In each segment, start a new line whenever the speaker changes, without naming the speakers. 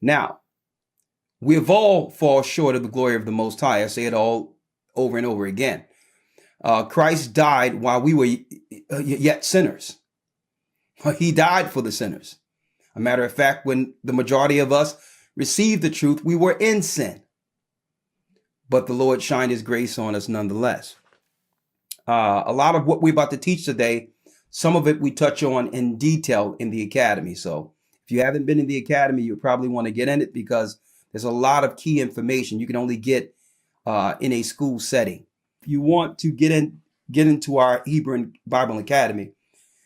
Now, we have all fall short of the glory of the Most High. I say it all over and over again. Christ died while we were yet sinners. He died for the sinners. A matter of fact, when the majority of us received the truth, we were in sin. But the Lord shined his grace on us nonetheless. A lot of what we're about to teach today, some of it we touch on in detail in the academy. So if you haven't been in the academy, you probably want to get in it because there's a lot of key information you can only get in a school setting. If you want to get into our Hebrew and Bible Academy,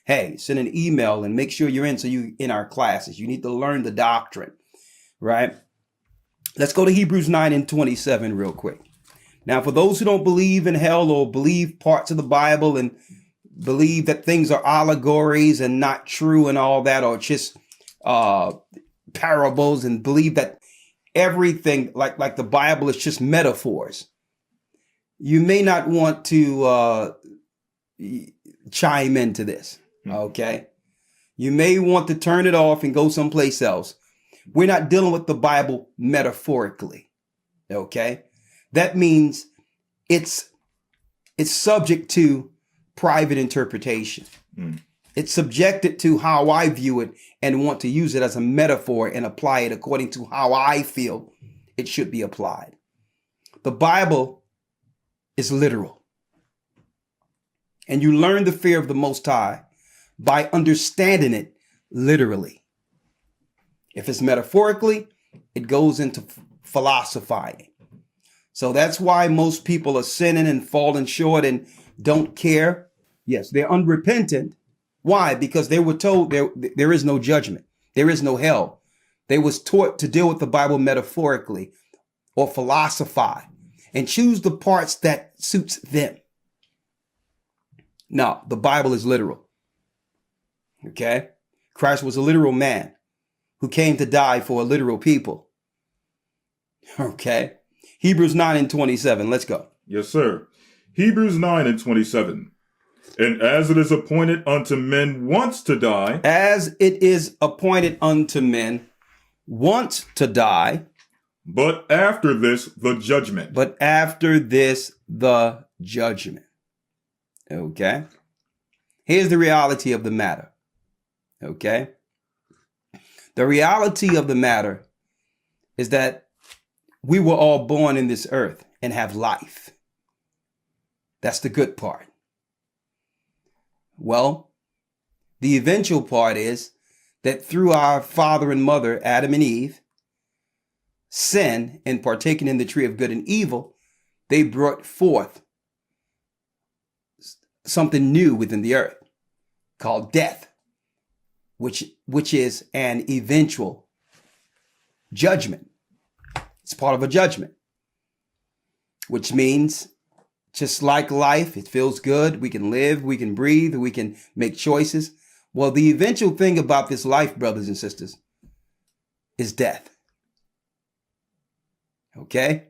hey, send an email and make sure you're in our classes. You need to learn the doctrine, right? Let's go to Hebrews 9 and 27 real quick. Now, for those who don't believe in hell or believe parts of the Bible and believe that things are allegories and not true and all that, or just parables, and believe that everything like the Bible is just metaphors, you may not want to chime into this. Okay. You may want to turn it off and go someplace else. We're not dealing with the Bible metaphorically. Okay. That means it's subject to private interpretation. It's subjected to how I view it and want to use it as a metaphor and apply it according to how I feel it should be applied. The Bible is literal. And you learn the fear of the Most High by understanding it literally. If it's metaphorically, it goes into philosophizing. So that's why most people are sinning and falling short and don't care. Yes, they're unrepentant. Why? Because they were told there is no judgment. There is no hell. They was taught to deal with the Bible metaphorically or philosophize and choose the parts that suits them. No, the Bible is literal. Okay? Christ was a literal man who came to die for a literal people. Okay? Hebrews 9 and 27. Let's go.
Yes, sir. Hebrews 9 and 27. And as it is appointed unto men once to die.
As it is appointed unto men once to die.
But after this, the judgment.
But after this, the judgment. Okay. Here's the reality of the matter. Okay. The reality of the matter is that we were all born in this earth and have life. That's the good part. Well, the eventual part is that through our father and mother, Adam and Eve, sin and partaking in the tree of good and evil, they brought forth something new within the earth called death, which is an eventual judgment. It's part of a judgment, which means just like life, it feels good. We can live, we can breathe, we can make choices. Well, the eventual thing about this life, brothers and sisters, is death. Okay?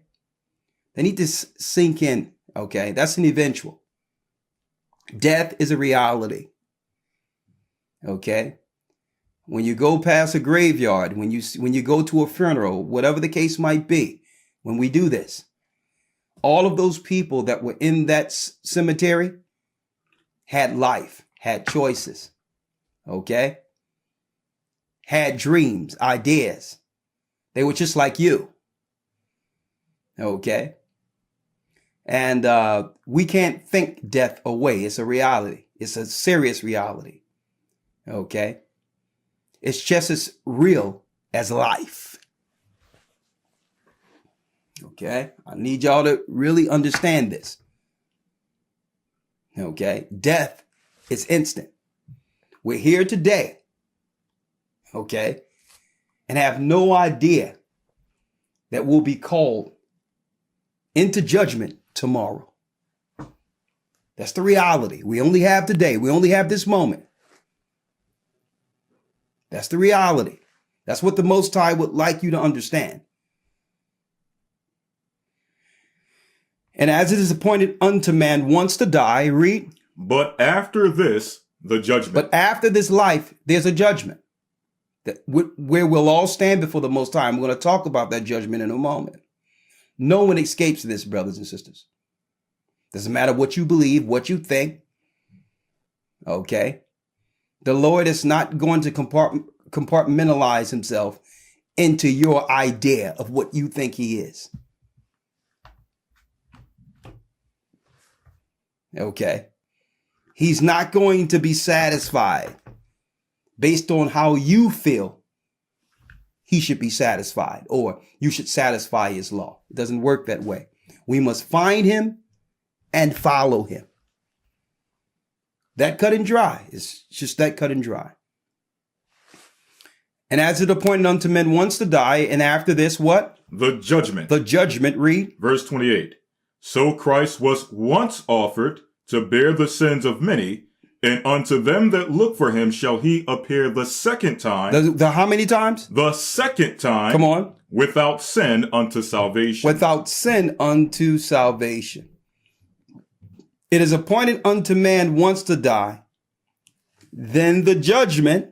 They need to sink in. Okay? That's an eventual. Death is a reality. Okay? When you go past a graveyard, when you go to a funeral, whatever the case might be, when we do this, all of those people that were in that cemetery had life, had choices, okay? Had dreams, ideas. They were just like you, okay? And we can't think death away. It's a reality. It's a serious reality, okay? It's just as real as life. Okay, I need y'all to really understand this. Okay, death is instant. We're here today, okay, and have no idea that we'll be called into judgment tomorrow. That's the reality. We only have today. We only have this moment. That's the reality. That's what the Most High would like you to understand. And as it is appointed unto man once to die, read.
But after this, the judgment.
But after this life, there's a judgment. where we'll all stand before the Most High. I'm going to talk about that judgment in a moment. No one escapes this, brothers and sisters. Doesn't matter what you believe, what you think. Okay. The Lord is not going to compartmentalize himself into your idea of what you think he is. Okay. He's not going to be satisfied based on how you feel he should be satisfied, or you should satisfy his law. It doesn't work that way. We must find him and follow him. That cut and dry. It's just that cut and dry. And as it appointed unto men once to die, and after this, what?
The judgment.
The judgment, read.
Verse 28. So Christ was once offered to bear the sins of many, and unto them that look for him shall he appear the second time.
The how many times?
The second time.
Come on.
Without sin unto salvation.
Without sin unto salvation. It is appointed unto man once to die. Then the judgment.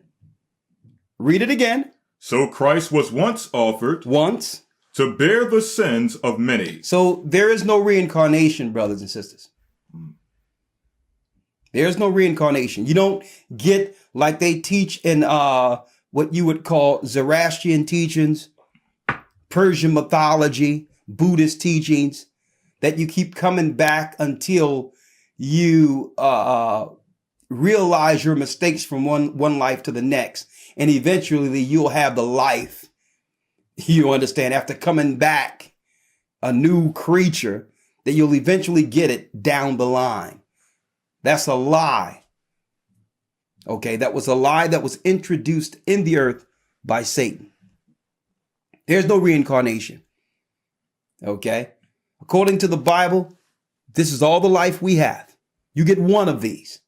Read it again.
So Christ was once offered.
Once.
To bear the sins of many.
So there is no reincarnation, brothers and sisters. There's no reincarnation. You don't get like they teach in what you would call Zoroastrian teachings, Persian mythology, Buddhist teachings, that you keep coming back until you realize your mistakes from one life to the next. And eventually you'll have the life, you understand, after coming back, a new creature, that you'll eventually get it down the line. That's a lie. Okay, that was a lie that was introduced in the earth by Satan. There's no reincarnation. Okay, according to the Bible, this is all the life we have. You get one of these.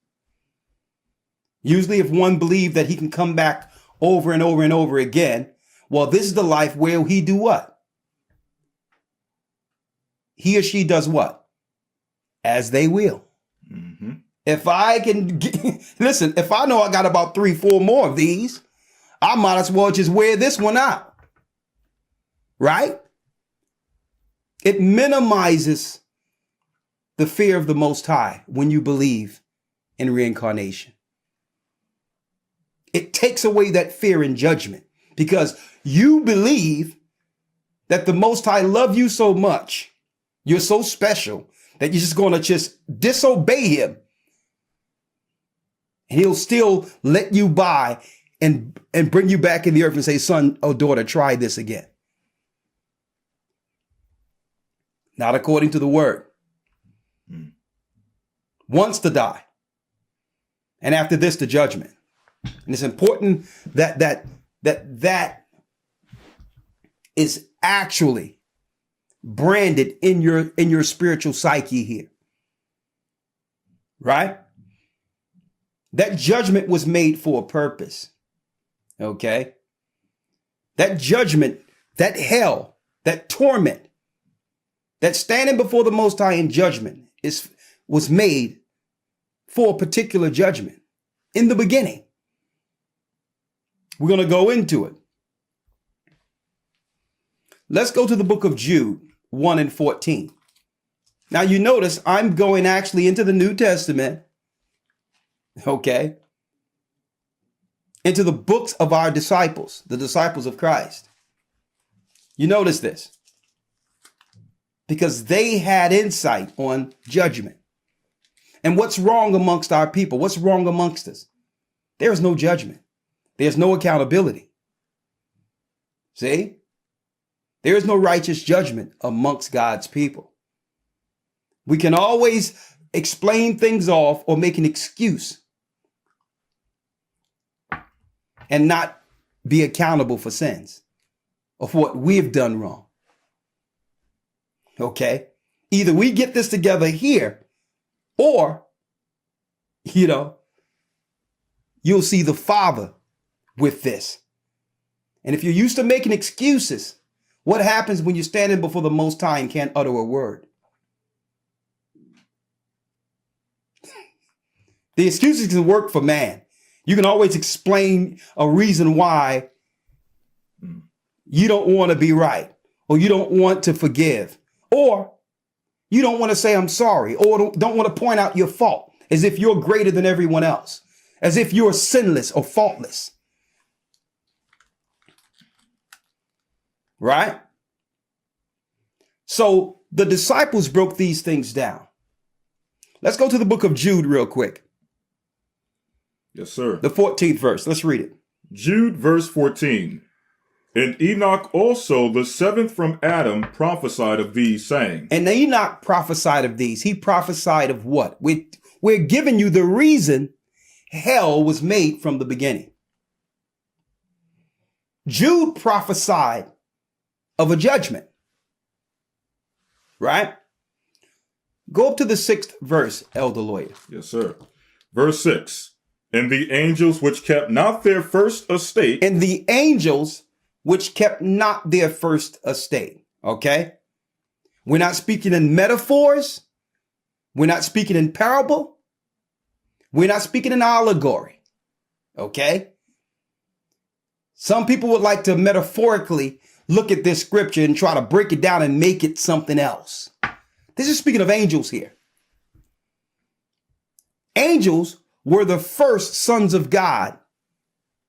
Usually if one believes that he can come back over and over and over again, well, this is the life where he do what? He or she does what? As they will.
Mm-hmm.
If I can listen, if I know I got about 3-4 more of these, I might as well just wear this one out. Right? It minimizes the fear of the Most High when you believe in reincarnation. It takes away that fear and judgment because you believe that the Most High love you so much. You're so special that you're just going to just disobey him. And he'll still let you by and bring you back in the earth and say, son or daughter, try this again. Not according to the word. Once to die. And after this, the judgment. And it's important that is actually branded in your spiritual psyche here. Right? That judgment was made for a purpose. Okay? That judgment, that hell, that torment, that standing before the Most High in judgment was made for a particular judgment in the beginning. We're going to go into it. Let's go to the book of Jude 1 and 14. Now you notice I'm going actually into the New Testament. Okay. Into the books of our disciples, the disciples of Christ. You notice this. Because they had insight on judgment. And what's wrong amongst our people? What's wrong amongst us? There is no judgment. There's no accountability. See? There is no righteous judgment amongst God's people. We can always explain things off or make an excuse and not be accountable for sins of what we've done wrong. Okay? Either we get this together here or, you'll see the Father with this. And if you're used to making excuses, what happens when you're standing before the Most High and can't utter a word? The excuses can work for man. You can always explain a reason why you don't want to be right, or you don't want to forgive, or you don't want to say I'm sorry, or don't want to point out your fault as if you're greater than everyone else, as if you're sinless or faultless. Right? So the disciples broke these things down. Let's go to the book of Jude real quick.
Yes, sir.
The 14th verse. Let's read it.
Jude, verse 14. And Enoch also, the seventh from Adam, prophesied of these, saying.
And Enoch prophesied of these. He prophesied of what? We're giving you the reason hell was made from the beginning. Jude prophesied of a judgment. Right? Go up to the 6th verse, Elder Lawya.
Yes, sir. Verse 6. And the angels which kept not their first estate.
And the angels which kept not their first estate. Okay? We're not speaking in metaphors. We're not speaking in parable. We're not speaking in allegory. Okay? Some people would like to metaphorically look at this scripture and try to break it down and make it something else. This is speaking of angels here. Angels were the first sons of God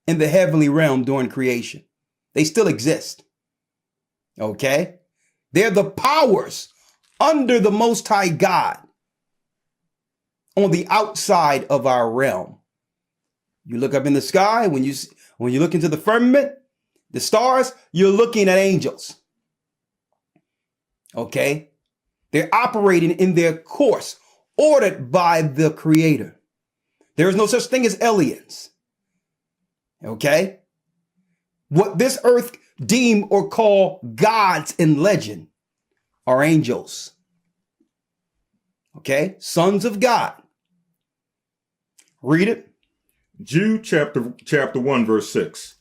in the heavenly realm during creation. They still exist. Okay? They're the powers under the Most High God on the outside of our realm. You look up in the sky, when you look into the firmament, the stars, you're looking at angels. Okay? They're operating in their course, ordered by the Creator. There is no such thing as aliens. Okay? What this earth deem or call gods in legend are angels. Okay? Sons of God. Read it.
Jude chapter 1, verse 6.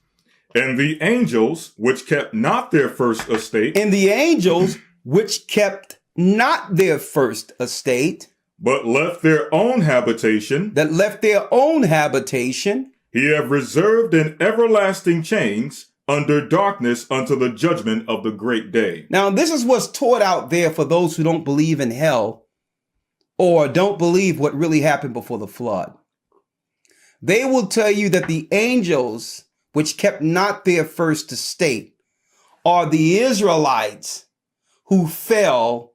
And the angels which kept not their first estate.
And the angels which kept not their first estate.
But left their own habitation.
That left their own habitation.
He have reserved in everlasting chains under darkness unto the judgment of the great day.
Now, this is what's taught out there for those who don't believe in hell or don't believe what really happened before the flood. They will tell you that the angels which kept not their first estate are the Israelites who fell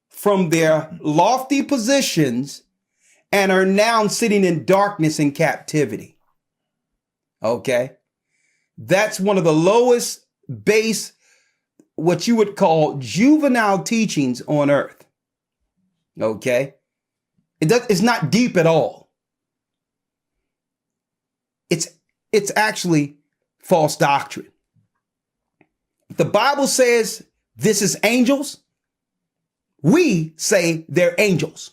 from their lofty positions and are now sitting in darkness and captivity. Okay? That's one of the lowest base, what you would call juvenile teachings on earth. Okay? It's not deep at all. It's actually false doctrine. The Bible says this is angels. We say they're angels.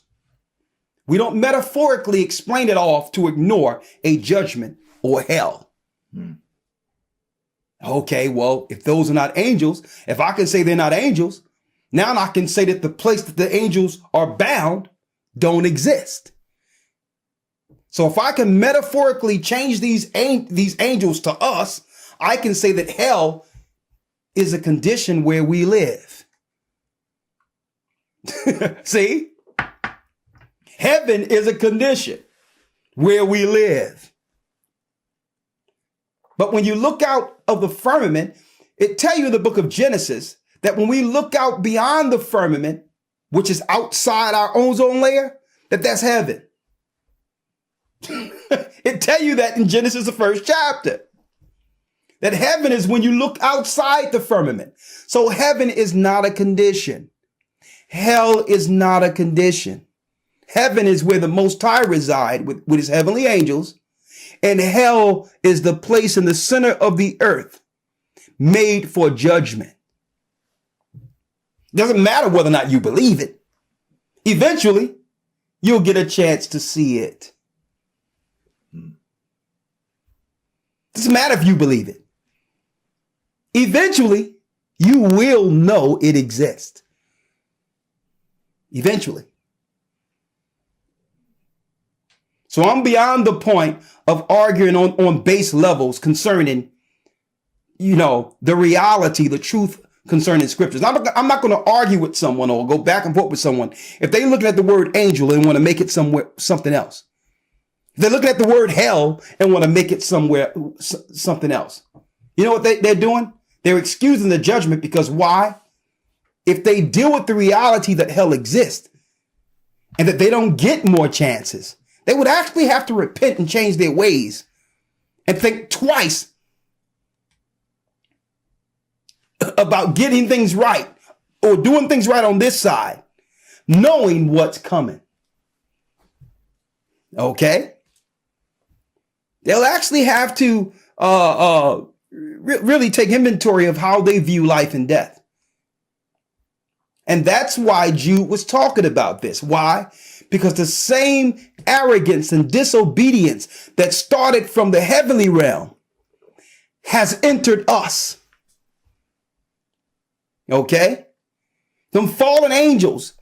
We don't metaphorically explain it off to ignore a judgment or hell. Okay, well, if those are not angels, if I can say they're not angels, now I can say that the place that the angels are bound don't exist. So if I can metaphorically change these angels to us, I can say that hell is a condition where we live. See? Heaven is a condition where we live. But when you look out of the firmament, it tells you in the book of Genesis that when we look out beyond the firmament, which is outside our ozone layer, that's heaven. It tells you that in Genesis, the 1st chapter. That heaven is when you look outside the firmament. So heaven is not a condition. Hell is not a condition. Heaven is where the Most High reside with his heavenly angels. And hell is the place in the center of the earth made for judgment. Doesn't matter whether or not you believe it. Eventually, you'll get a chance to see it. Doesn't matter if you believe it. Eventually, you will know it exists. Eventually. So I'm beyond the point of arguing on base levels concerning the reality, the truth concerning scriptures. I'm not going to argue with someone or go back and forth with someone if they look at the word angel and want to make it something else. If they look at the word hell and want to make it something else. You know what they're doing? They're excusing the judgment because why? If they deal with the reality that hell exists and that they don't get more chances, they would actually have to repent and change their ways and think twice about getting things right or doing things right on this side, knowing what's coming. Okay? They'll actually have to really take inventory of how they view life and death. And that's why Jude was talking about this. Why? Because the same arrogance and disobedience that started from the heavenly realm has entered us. Okay? Them fallen angels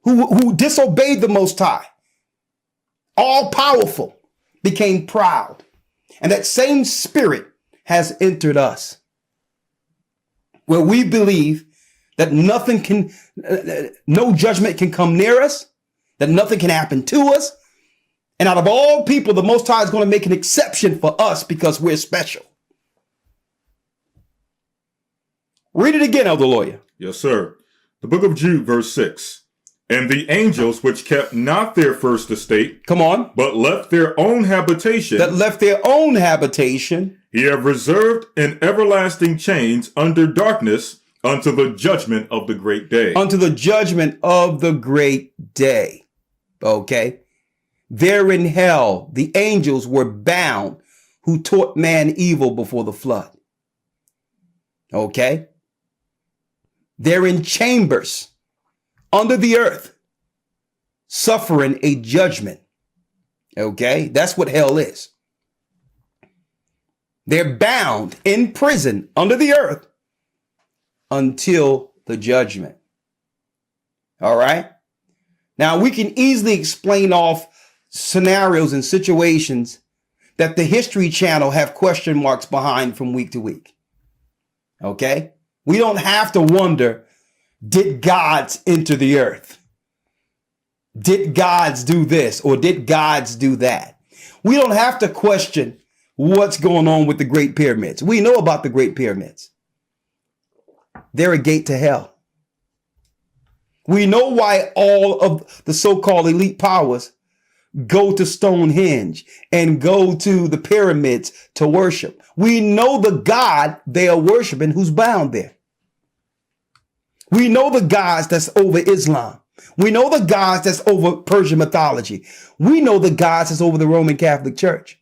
who disobeyed the Most High, all powerful, became proud. And that same spirit has entered us, where we believe that no judgment can come near us, that nothing can happen to us. And out of all people, the Most High is going to make an exception for us because we're special. Read it again, Elder Lawya.
Yes, sir. The book of Jude, verse 6. And the angels which kept not their first estate,
come on,
but left their own habitation, he have reserved in everlasting chains under darkness unto the judgment of the great day.
Unto the judgment of the great day. Okay. There in hell, the angels were bound who taught man evil before the flood. Okay. They're in chambers under the earth, suffering a judgment. Okay. That's what hell is. They're bound in prison under the earth until the judgment. All right. Now we can easily explain off scenarios and situations that the History Channel have question marks behind from week to week. Okay. We don't have to wonder, did gods enter the earth? Did gods do this or did gods do that? We don't have to question what's going on with the Great Pyramids. We know about the Great Pyramids. They're a gate to hell. We know why all of the so-called elite powers go to Stonehenge and go to the pyramids to worship. We know the God they are worshiping who's bound there. We know the gods that's over Islam. We know the gods that's over Persian mythology. We know the gods that's over the Roman Catholic Church.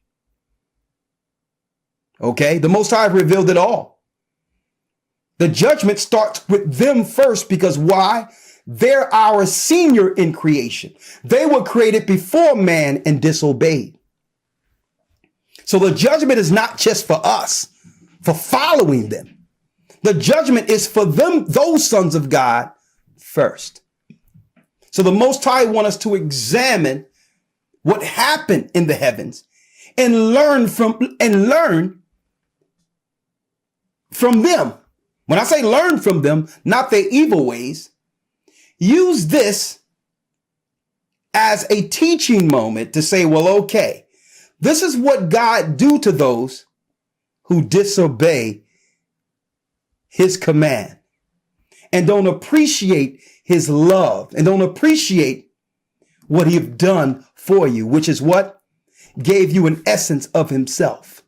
Okay, the Most High revealed it all. The judgment starts with them first because why? They're our senior in creation. They were created before man and disobeyed. So the judgment is not just for us, for following them. The judgment is for them, those sons of God, first. So the Most High wants us to examine what happened in the heavens and learn from them. When I say learn from them, not their evil ways, use this as a teaching moment to say, well, okay, this is what God do to those who disobey his command and don't appreciate his love and don't appreciate what he's done for you, which is what gave you an essence of himself.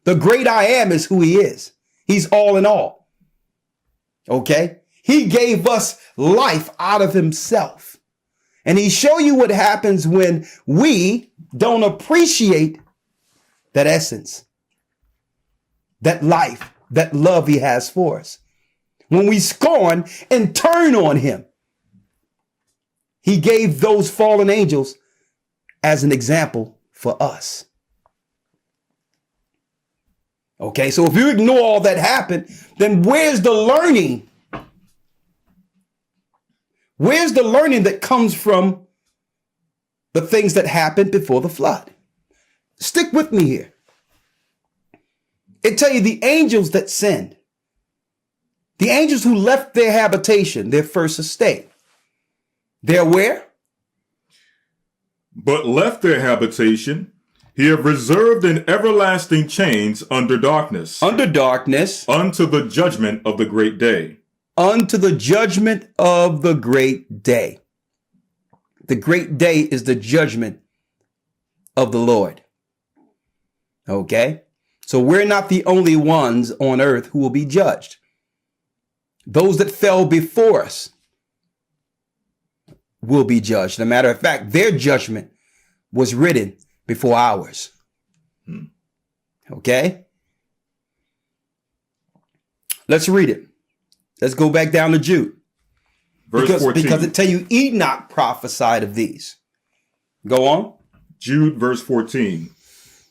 The great I am is who he is. He's all in all. Okay. He gave us life out of himself. And he show you what happens when we don't appreciate that essence, that life, that love he has for us. When we scorn and turn on him, he gave those fallen angels as an example for us. Okay, so if you ignore all that happened, then where's the learning? Where's the learning that comes from the things that happened before the flood? Stick with me here. It tell you the angels that sinned. The angels who left their habitation, their first estate. They're where?
But left their habitation, he have reserved in everlasting chains under darkness.
Under darkness.
Unto the judgment of the great day.
Unto the judgment of the great day. The great day is the judgment of the Lord. Okay? So we're not the only ones on earth who will be judged. Those that fell before us will be judged. As a matter of fact, their judgment was written before ours. Okay? Let's read it. Let's go back down to Jude.
Verse 14.
Because it tell you Enoch prophesied of these. Go on.
Jude, verse 14.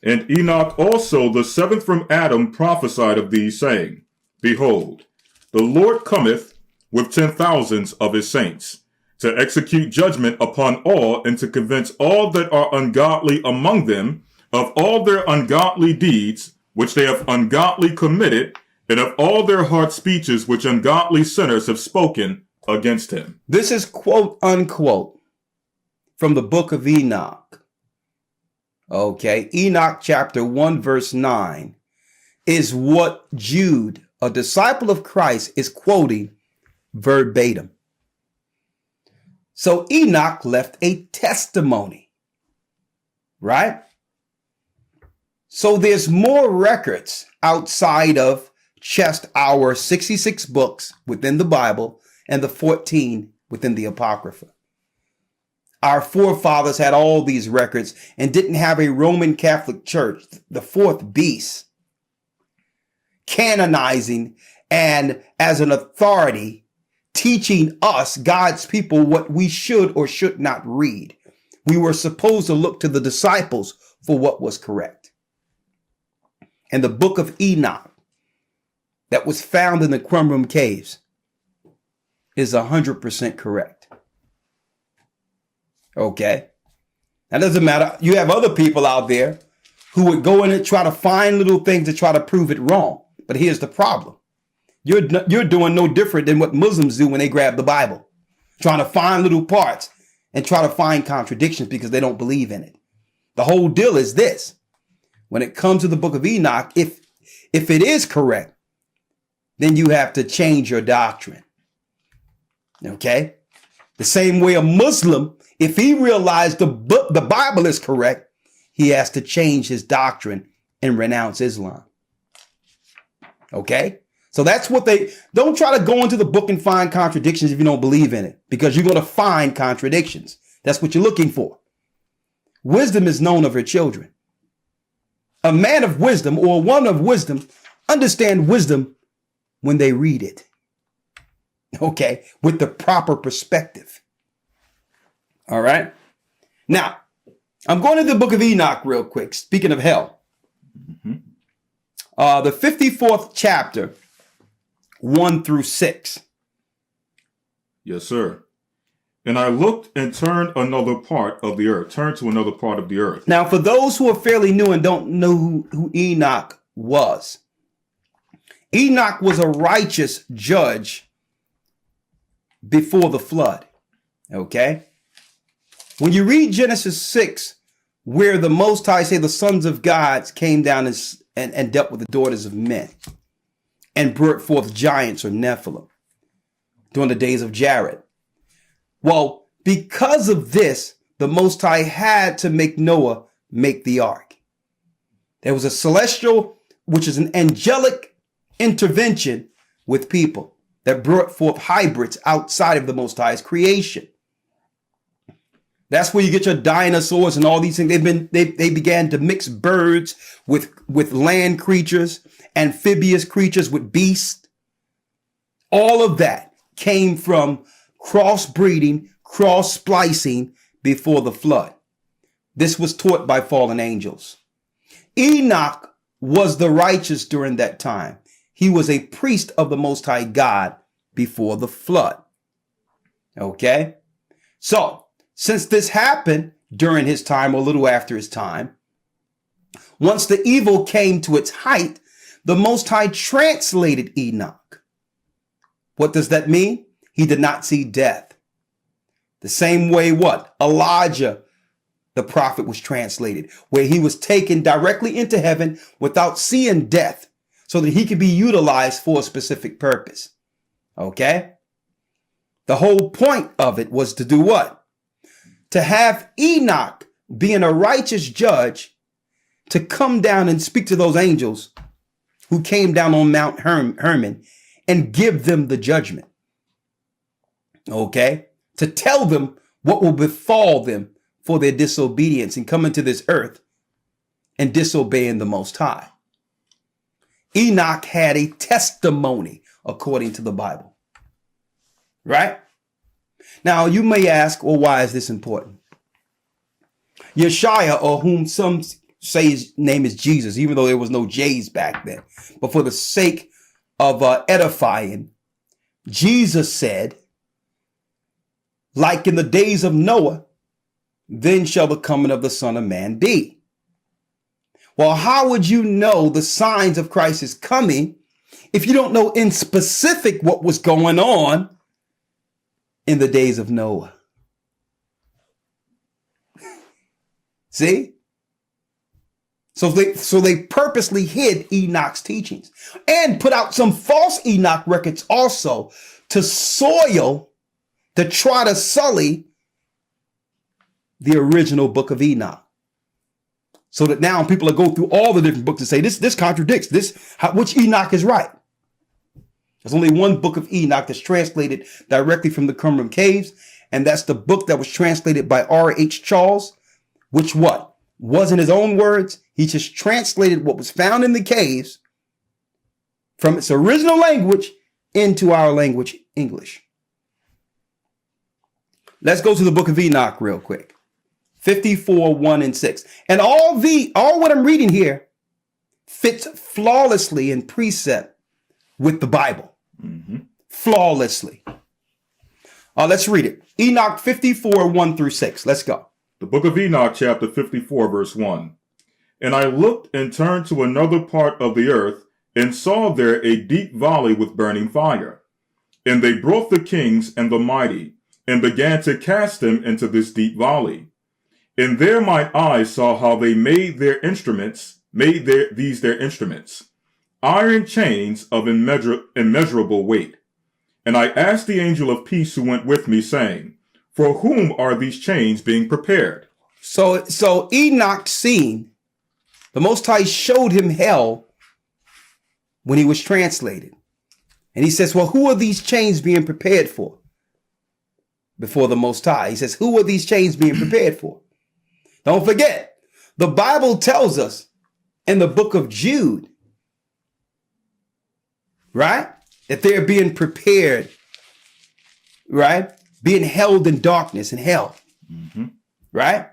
And Enoch also, the seventh from Adam, prophesied of these, saying, Behold, the Lord cometh with 10,000s of his saints, to execute judgment upon all, and to convince all that are ungodly among them of all their ungodly deeds, which they have ungodly committed, and of all their hard speeches which ungodly sinners have spoken against him.
This is quote unquote from the book of Enoch. Okay, Enoch chapter 1 verse 9 is what Jude, a disciple of Christ, is quoting verbatim. So Enoch left a testimony, right? So there's more records outside of just our 66 books within the Bible and the 14 within the Apocrypha. Our forefathers had all these records and didn't have a Roman Catholic Church, the fourth beast, canonizing and as an authority teaching us, God's people, what we should or should not read. We were supposed to look to the disciples for what was correct. And the book of Enoch that was found in the Qumran caves is 100% correct. Okay. That doesn't matter. You have other people out there who would go in and try to find little things to try to prove it wrong. But here's the problem. You're doing no different than what Muslims do when they grab the Bible, trying to find little parts and try to find contradictions because they don't believe in it. The whole deal is this. When it comes to the book of Enoch, if it is correct, then you have to change your doctrine. Okay? The same way a Muslim, if he realized the Bible is correct, he has to change his doctrine and renounce Islam. Okay? So that's what don't try to go into the book and find contradictions if you don't believe in it, because you're going to find contradictions. That's what you're looking for. Wisdom is known of her children. A man of wisdom or a woman of wisdom understand wisdom when they read it. Okay, with the proper perspective. All right. Now, I'm going to the book of Enoch real quick. Speaking of hell, the 54th chapter, 1 through 6.
Yes, sir. And I looked and turned to another part of the earth.
Now, for those who are fairly new and don't know who Enoch was, Enoch was a righteous judge before the flood. Okay. When you read Genesis 6, where the Most High say the sons of God came down and dealt with the daughters of men and brought forth giants or Nephilim during the days of Jared. Well, because of this, the Most High had to make Noah make the ark. There was a celestial, which is an angelic intervention with people that brought forth hybrids outside of the Most High's creation. That's where you get your dinosaurs and all these things. They began to mix birds with land creatures, amphibious creatures with beasts. All of that came from crossbreeding, cross-splicing before the flood. This was taught by fallen angels. Enoch was the righteous during that time. He was a priest of the Most High God before the flood. Okay? So, since this happened during his time or a little after his time, once the evil came to its height, The Most High translated Enoch. What does that mean? He did not see death. The same way what? Elijah, the prophet, was translated, where he was taken directly into heaven without seeing death so that he could be utilized for a specific purpose. Okay? The whole point of it was to do what? To have Enoch, being a righteous judge, to come down and speak to those angels who came down on Mount Hermon and give them the judgment. Okay? To tell them what will befall them for their disobedience and coming to this earth and disobeying the Most High. Enoch had a testimony according to the Bible. Right? Now, you may ask, well, why is this important? Yeshua, or whom some say his name is Jesus, even though there was no J's back then, but for the sake of edifying, Jesus said, like in the days of Noah, then shall the coming of the Son of Man be. Well, how would you know the signs of Christ's coming if you don't know in specific what was going on in the days of Noah? See? So they purposely hid Enoch's teachings and put out some false Enoch records also to try to sully the original book of Enoch. So that now people are going through all the different books and say, this contradicts this, which Enoch is right. There's only one book of Enoch that's translated directly from the Qumran caves. And that's the book that was translated by R.H. Charles, which what? Wasn't his own words. He just translated what was found in the caves from its original language into our language, English. Let's go to the book of Enoch real quick. 54, 1 and 6. And all what I'm reading here fits flawlessly in precept with the Bible. Mm-hmm. Flawlessly. Let's read it. Enoch 54, 1 through 6. Let's go.
The book of Enoch, chapter 54, verse 1. And I looked and turned to another part of the earth and saw there a deep valley with burning fire. And they brought the kings and the mighty and began to cast them into this deep valley. And there my eyes saw how they made their instruments, their instruments, iron chains of immeasurable weight. And I asked the angel of peace who went with me, saying, for whom are these chains being prepared?
So Enoch seen, the Most High showed him hell when he was translated. And he says, well, who are these chains being prepared for? Before the Most High. He says, who are these chains being prepared for? Don't forget, the Bible tells us in the book of Jude, right? That they're being prepared, right? Being held in darkness and hell, right?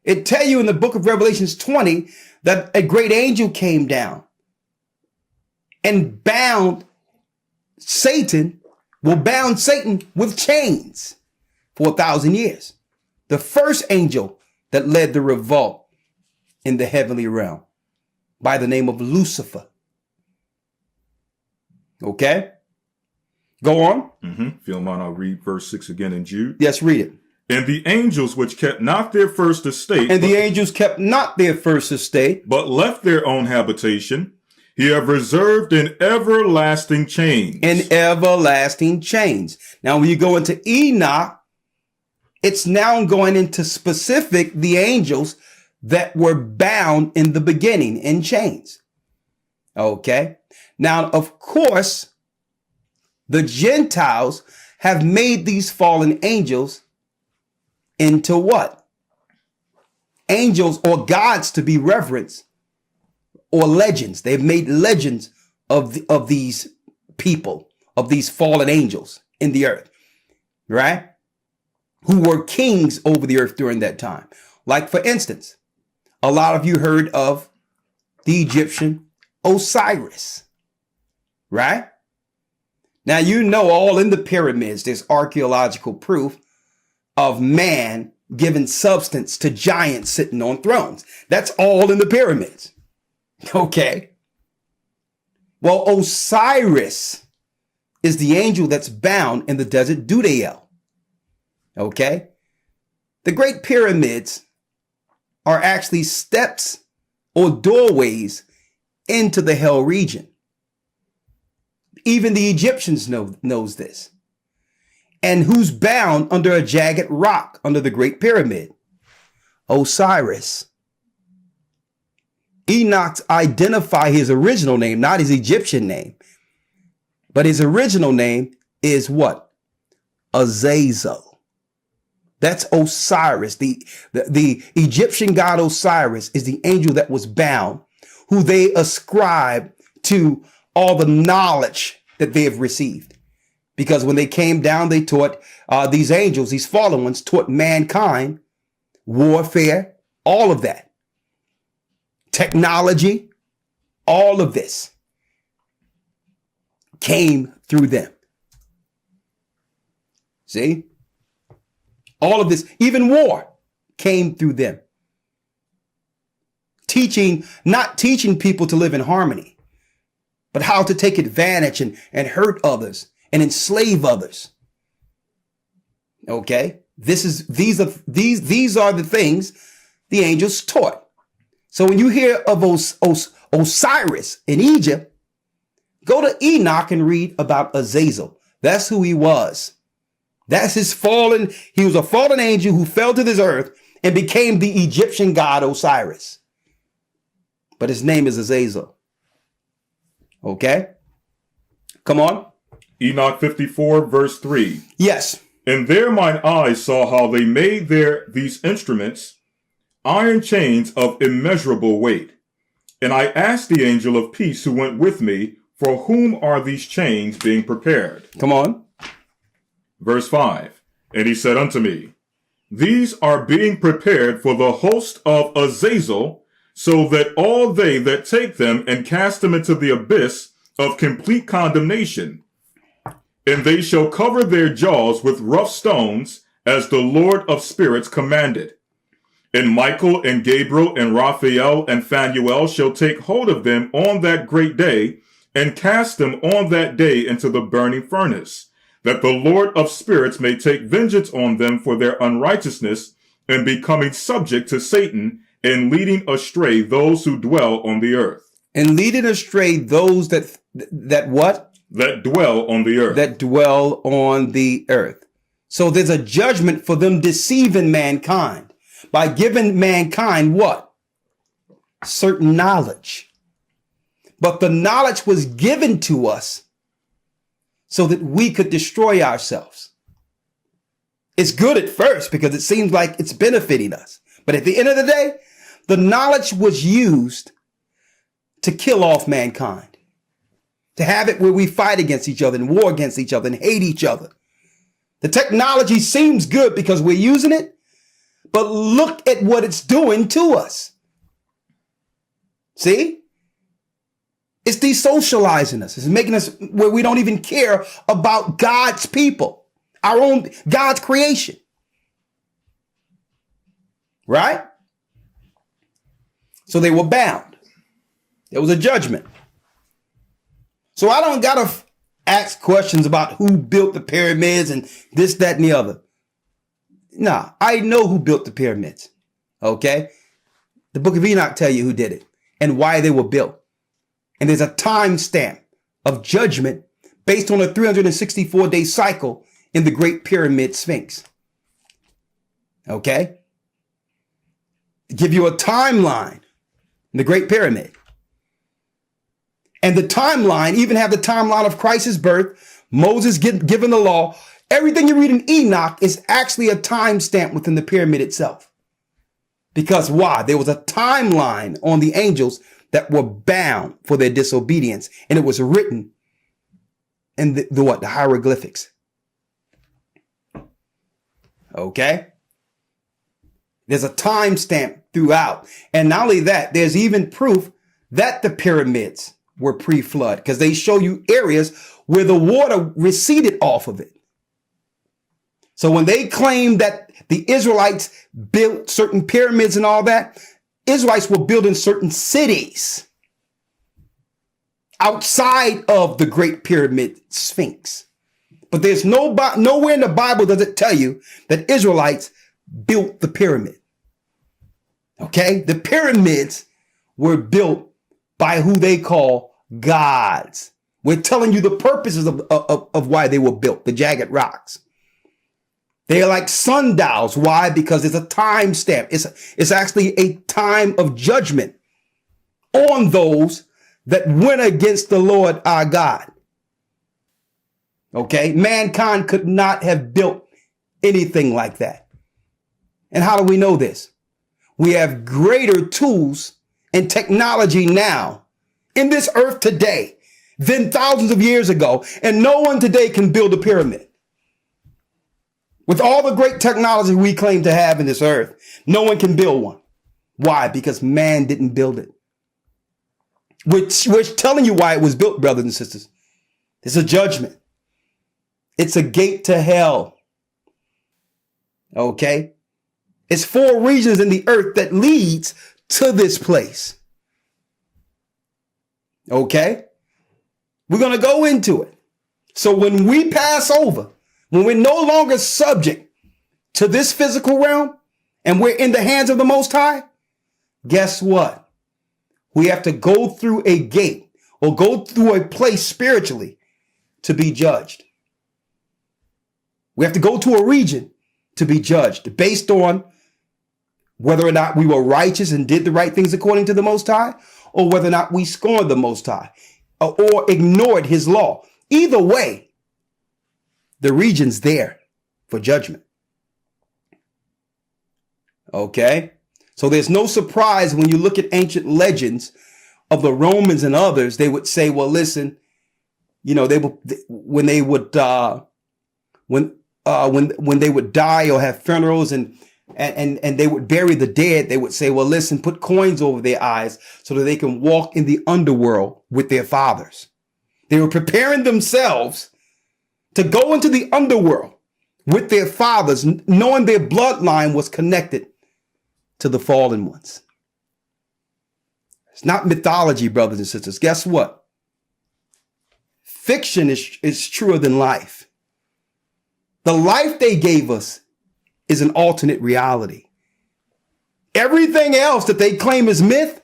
It tell you in the book of Revelations 20 that a great angel came down and bound Satan with chains for 1,000 years. The first angel that led the revolt in the heavenly realm by the name of Lucifer. Okay? Go on.
If you don't mind, I'll read verse 6 again in Jude.
Yes, read it.
And the angels which kept not their first estate.
And the angels kept not their first estate.
But left their own habitation. He have reserved in everlasting chains.
In everlasting chains. Now, when you go into Enoch, it's now going into specific the angels that were bound in the beginning in chains. Okay. Now, of course, the Gentiles have made these fallen angels into what? Angels or gods to be reverenced, or legends. They've made legends of these people, of these fallen angels in the earth, right? Who were kings over the earth during that time. Like, for instance, a lot of you heard of the Egyptian Osiris, right? Now, you know, all in the pyramids, there's archaeological proof of man giving substance to giants sitting on thrones. That's all in the pyramids. Okay. Well, Osiris is the angel that's bound in the desert Dudael. Okay? The Great Pyramids are actually steps or doorways into the hell region. Even the Egyptians knows this. And who's bound under a jagged rock under the Great Pyramid? Osiris. Enoch identify his original name, not his Egyptian name. But his original name is what? Azazel. That's Osiris. The Egyptian god Osiris is the angel that was bound, who they ascribe to all the knowledge that they have received. Because when they came down, they taught these angels, these fallen ones, taught mankind warfare, all of that. Technology, all of this came through them. See? All of this, even war, came through them. Not teaching people to live in harmony, but how to take advantage and hurt others and enslave others. Okay? These are the things the angels taught. So when you hear of Osiris in Egypt, go to Enoch and read about Azazel. That's who he was. That's he was a fallen angel who fell to this earth and became the Egyptian god Osiris. But his name is Azazel. Okay? Come on.
Enoch 54, verse 3.
Yes.
And there mine eyes saw how they made these instruments, iron chains of immeasurable weight. And I asked the angel of peace who went with me, for whom are these chains being prepared?
Come on.
Verse 5. And he said unto me, these are being prepared for the host of Azazel, so that all they that take them and cast them into the abyss of complete condemnation, and they shall cover their jaws with rough stones, as the Lord of spirits commanded. And Michael and Gabriel and Raphael and Phanuel shall take hold of them on that great day, and cast them on that day into the burning furnace, that the Lord of spirits may take vengeance on them for their unrighteousness, and becoming subject to Satan, and leading astray those who dwell on the earth.
And leading astray those that what?
That dwell on the earth.
That dwell on the earth. So there's a judgment for them deceiving mankind by giving mankind what? Certain knowledge. But the knowledge was given to us so that we could destroy ourselves. It's good at first because it seems like it's benefiting us. But at the end of the day, the knowledge was used to kill off mankind. To have it where we fight against each other and war against each other and hate each other. The technology seems good because we're using it, but look at what it's doing to us. See? It's desocializing us. It's making us where we don't even care about God's people, our own, God's creation. Right? So they were bound. There was a judgment. So I don't got to ask questions about who built the pyramids and this, that, and the other. Nah, I know who built the pyramids. Okay? The book of Enoch tell you who did it and why they were built. And there's a time stamp of judgment based on a 364-day cycle in the Great Pyramid Sphinx. Okay? Give you a timeline in the Great Pyramid. And the timeline, even have the timeline of Christ's birth, Moses given the law. Everything you read in Enoch is actually a timestamp within the pyramid itself. Because why? There was a timeline on the angels that were bound for their disobedience. And it was written in the hieroglyphics. Okay? There's a timestamp throughout. And not only that, there's even proof that the pyramids were pre-flood, because they show you areas where the water receded off of it. So when they claim that the Israelites built certain pyramids and all that, Israelites were building certain cities outside of the Great Pyramid Sphinx. But there's nowhere in the Bible does it tell you that Israelites built the pyramid. Okay? The pyramids were built by who they call gods. We're telling you the purposes of why they were built, the jagged rocks. They are like sundials. Why? Because it's a time stamp. It's actually a time of judgment on those that went against the Lord our God. Okay? Mankind could not have built anything like that. And how do we know this? We have greater tools and technology now in this earth today than thousands of years ago. And no one today can build a pyramid. With all the great technology we claim to have in this earth, no one can build one. Why? Because man didn't build it. We're telling you why it was built, brothers and sisters. It's a judgment. It's a gate to hell. Okay? It's 4 regions in the earth that leads to this place. Okay? We're going to go into it. So when we pass over, when we're no longer subject to this physical realm and we're in the hands of the Most High, guess what? We have to go through a gate or go through a place spiritually to be judged. We have to go to a region to be judged based on whether or not we were righteous and did the right things according to the Most High, or whether or not we scorned the Most High or ignored his law. Either way, the region's there for judgment. Okay? So there's no surprise when you look at ancient legends of the Romans and others, they would say, well, listen, you know, when they would die or have funerals and they would bury the dead, they would say, well, listen, put coins over their eyes so that they can walk in the underworld with their fathers. They were preparing themselves to go into the underworld with their fathers, knowing their bloodline was connected to the fallen ones. It's not mythology, brothers and sisters. Guess what? Fiction is truer than life. The life they gave us is an alternate reality. Everything else that they claim is myth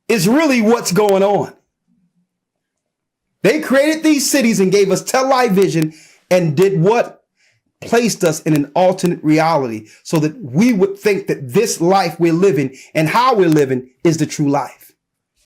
is really what's going on. They created these cities and gave us television and did what? Placed us in an alternate reality so that we would think that this life we're living and how we're living is the true life.